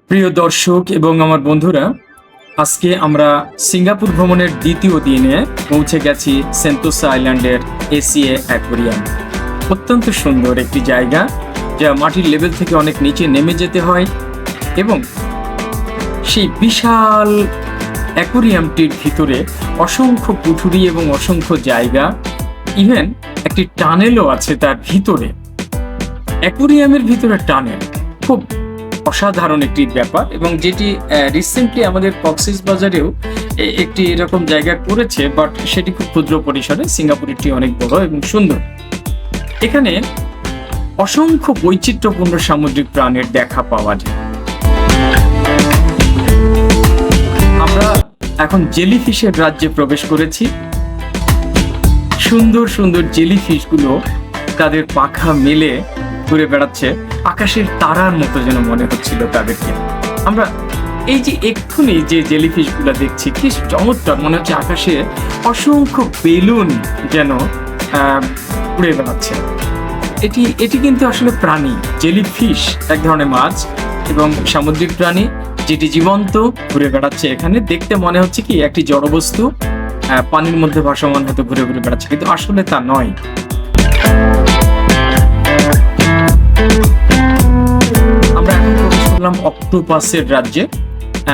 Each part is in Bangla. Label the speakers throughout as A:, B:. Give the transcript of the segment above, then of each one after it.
A: প্রিয় দর্শক এবং আমার বন্ধুরা, আজকে আমরা সিঙ্গাপুর ভ্রমণের দ্বিতীয় দিনে পৌঁছে গেছি সেন্তোসা আইল্যান্ডের এসিএ অ্যাকোয়ারিয়াম। অত্যন্ত সুন্দর একটি জায়গা, যা মাটির লেভেল থেকে অনেক নিচে নেমে যেতে হয় এবং সেই বিশাল অ্যাকোয়ারিয়ামটির ভিতরে অসংখ্য কুঠুরি এবং অসংখ্য জায়গা, ইভেন একটি টানেলও আছে তার ভিতরে। অ্যাকোয়ারিয়ামের ভিতরে টানেল খুব অসাধারণ একটি ব্যাপার, এবং যেটি রিসেন্টলি আমাদের কক্সবাজারেও একটি এরকম জায়গা করেছে, বাট সেটি খুব ক্ষুদ্র পরিসরে। সিঙ্গাপুরেরটি অনেক বড় এবং সুন্দর। এখানে অসংখ্য বৈচিত্র্যপূর্ণ সামুদ্রিক প্রাণীর দেখা পাওয়া যায়। আমরা এখন জেলিফিশের রাজ্যে প্রবেশ করেছি। সুন্দর সুন্দর জেলিফিশগুলো তাদের পাখা মেলে ঘুরে বেড়াচ্ছে, আকাশের তারার মতো যেন মনে হচ্ছিল তাদেরকে। আমরা এই যে এক্ষুনি যে জেলিফিশগুলো দেখছি, কি চমৎকার মনে হচ্ছে, আকাশে অসংখ্য বেলুন যেন উড়ে বেড়াচ্ছে। এটি কিন্তু আসলে প্রাণী। জেলিফিশ এক ধরনের মাছ এবং সামুদ্রিক প্রাণী, যেটি জীবন্ত ঘুরে বেড়াচ্ছে এখানে। দেখতে মনে হচ্ছে কি একটি জড়বস্তু পানির মধ্যে ভাসমান হতে ঘুরে ঘুরে বেড়াচ্ছে, কিন্তু আসলে তা নয়। আমরা এখন প্রবেশ করলাম অক্টোপাসের রাজ্যে।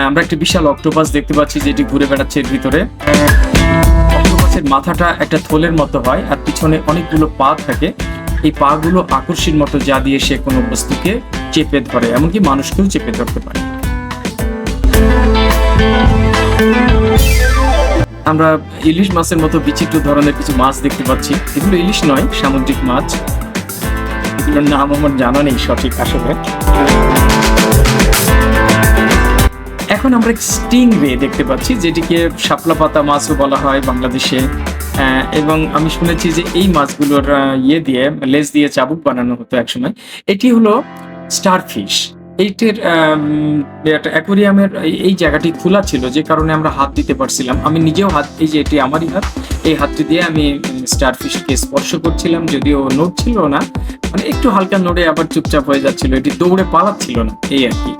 A: আমরা একটি বিশাল অক্টোপাস দেখতে পাচ্ছি, যেটি ঘুরে বেড়াচ্ছে এর ভিতরে। অক্টোপাসের মাথাটা একটা থলের মতো হয়, আর পিছনে অনেকগুলো পা থাকে। এই পা গুলো আকর্ষীর মতো, যা দিয়ে সে কোনো বস্তুকে চেপে ধরে, এমনকি মানুষকেও চেপে ধরতে পারে। আমরা ইলিশ মাছের মতো বিচিত্র ধরনের কিছু মাছ দেখতে পাচ্ছি। এগুলো ইলিশ নয়, সামুদ্রিক মাছ। এগুলোর নাম আমার জানা নেই সঠিক আসলে। এখন আমরা স্টিং রে দেখতে পাচ্ছি, যেটিকে শাপলা পাতা মাছও বলা হয় বাংলাদেশে। এবং আমি শুনেছি যে এই মাছগুলোর লেজ দিয়ে চাবুক বানানো হতো একসময়। এটি হলো স্টারফিশ। এইটির অ্যাকোয়ারিয়ামের এই জায়গাটি খোলা ছিল, যে কারণে আমরা হাত দিতে পারছিলাম। আমি নিজেও হাত, এই যে এটি আমারই হাত, এই হাতটি দিয়ে আমি স্টারফিশকে স্পর্শ করছিলাম, যদিও নড়ছিল না, মানে একটু হালকা নড়ে আবার চুপচাপ হয়ে যাচ্ছিল। এটি দৌড়ে পালাচ্ছিল না, এই আর কি।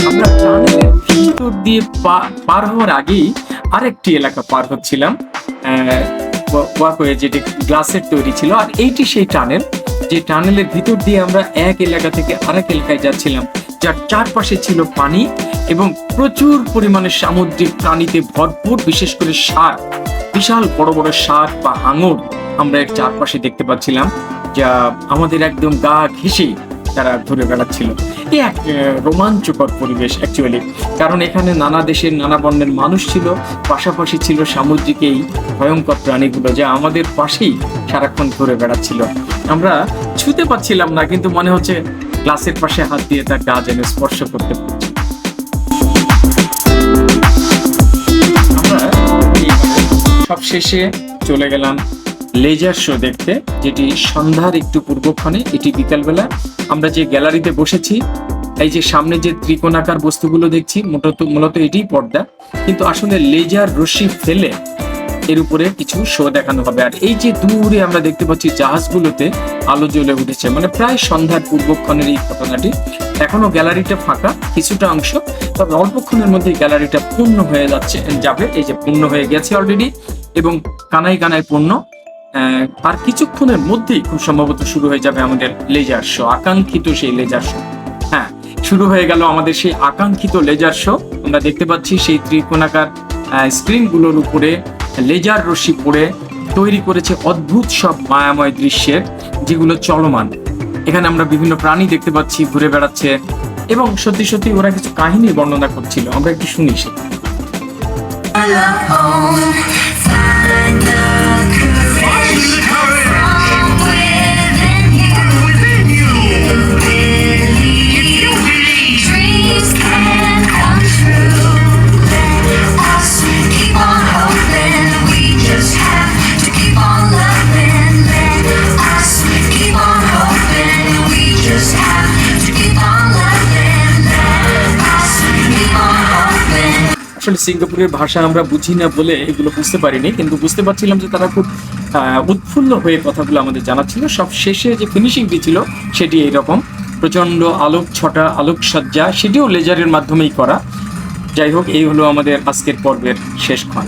A: আমরা টানেলের ভিতর দিয়ে পার হওয়ার আগেই আরেকটি এলাকা পার হচ্ছিলাম, ওয়াকওয়ে, যেটি গ্লাসের তৈরি ছিল। আর এইটি সেই টানেল, যে টানেলের ভিতর দিয়ে আমরা এক এলাকা থেকে আরেক এলাকায় যাচ্ছিলাম, যার চারপাশে ছিল পানি এবং প্রচুর পরিমাণে সামুদ্রিক প্রাণীতে ভরপুর, বিশেষ করে শার্ক, বিশাল বড় বড় শার্ক বা হাঙর আমরা এর চারপাশে দেখতে পাচ্ছিলাম, যা আমাদের একদম গা ঘেঁষে তারা ঘুরে বেড়াচ্ছিল। এক রোমাঞ্চকর পরিবেশ অ্যাকচুয়ালি, কারণ এখানে নানা দেশের নানা বর্ণের মানুষ ছিল, পাশাপাশি ছিল সামুদ্রিক এই ভয়ঙ্কর প্রাণীগুলো, যা আমাদের পাশেই সারাক্ষণ ঘুরে বেড়াচ্ছিল। আমরা ছুতে পাচ্ছিলাম না, কিন্তু মনে হচ্ছে গ্লাসের পাশে হাত দিয়ে তার গা যেন স্পর্শ করতে পারছি। আমরা সব শেষে চলে গেলাম লেজার শো দেখতে, যেটি সন্ধ্যার একটু পূর্বক্ষণে। এটি বিকালবেলা। আমরা যে গ্যালারিতে বসেছি, এই যে সামনে যে ত্রিকোণাকার বস্তুগুলো দেখছি, মূলত এটিই পর্দা, কিন্তু আসলে লেজার রশ্মি ফেলে এর উপরে কিছু শো দেখানো হবে। আর এই যে দূরে আমরা দেখতে পাচ্ছি জাহাজগুলোতে আলো জ্বলে উঠেছে, মানে প্রায় সন্ধ্যার পূর্বক্ষণের এই ঘটনাটি। এখনো গ্যালারিটা ফাঁকা কিছুটা অংশ, তবে অল্পক্ষণের মধ্যে গ্যালারিটা পূর্ণ হয়ে যাবে। এই যে পূর্ণ হয়ে গেছে অলরেডি, এবং কানায় কানায় পূর্ণ। আর কিছুক্ষণের মধ্যেই খুব সম্ভবত শুরু হয়ে যাবে আমাদের লেজার শো, আকাঙ্ক্ষিত সেই লেজার শো। হ্যাঁ, শুরু হয়ে গেল আমাদের সেই আকাঙ্ক্ষিত লেজার শো। আমরা দেখতে পাচ্ছি সেই ত্রিকোণাকার স্ক্রিনগুলোর উপরে লেজার রশ্মি পড়ে তৈরি করেছে অদ্ভুত সব মায়াময় দৃশ্যের, যেগুলো চলমান। এখানে আমরা বিভিন্ন প্রাণী দেখতে পাচ্ছি ঘুরে বেড়াচ্ছে, এবং সত্যি সত্যি ওরা কিছু কাহিনী বর্ণনা করছিল। আমরা একটু শুনি সেটা। আসলে সিঙ্গাপুরের ভাষা আমরা বুঝি না বলে এগুলো বুঝতে পারিনি, কিন্তু বুঝতে পারছিলাম যে তারা খুব উৎফুল্ল হয়ে কথাগুলো আমাদের জানাচ্ছিল। সব শেষে যে ফিনিশিংটি ছিল সেটি এইরকম, প্রচন্ড আলোক ছটা, আলোকসজ্জা, সেটিও লেজারের মাধ্যমেই করা। যাই হোক, এই হলো আমাদের আজকের পর্বের শেষ ক্ষণ।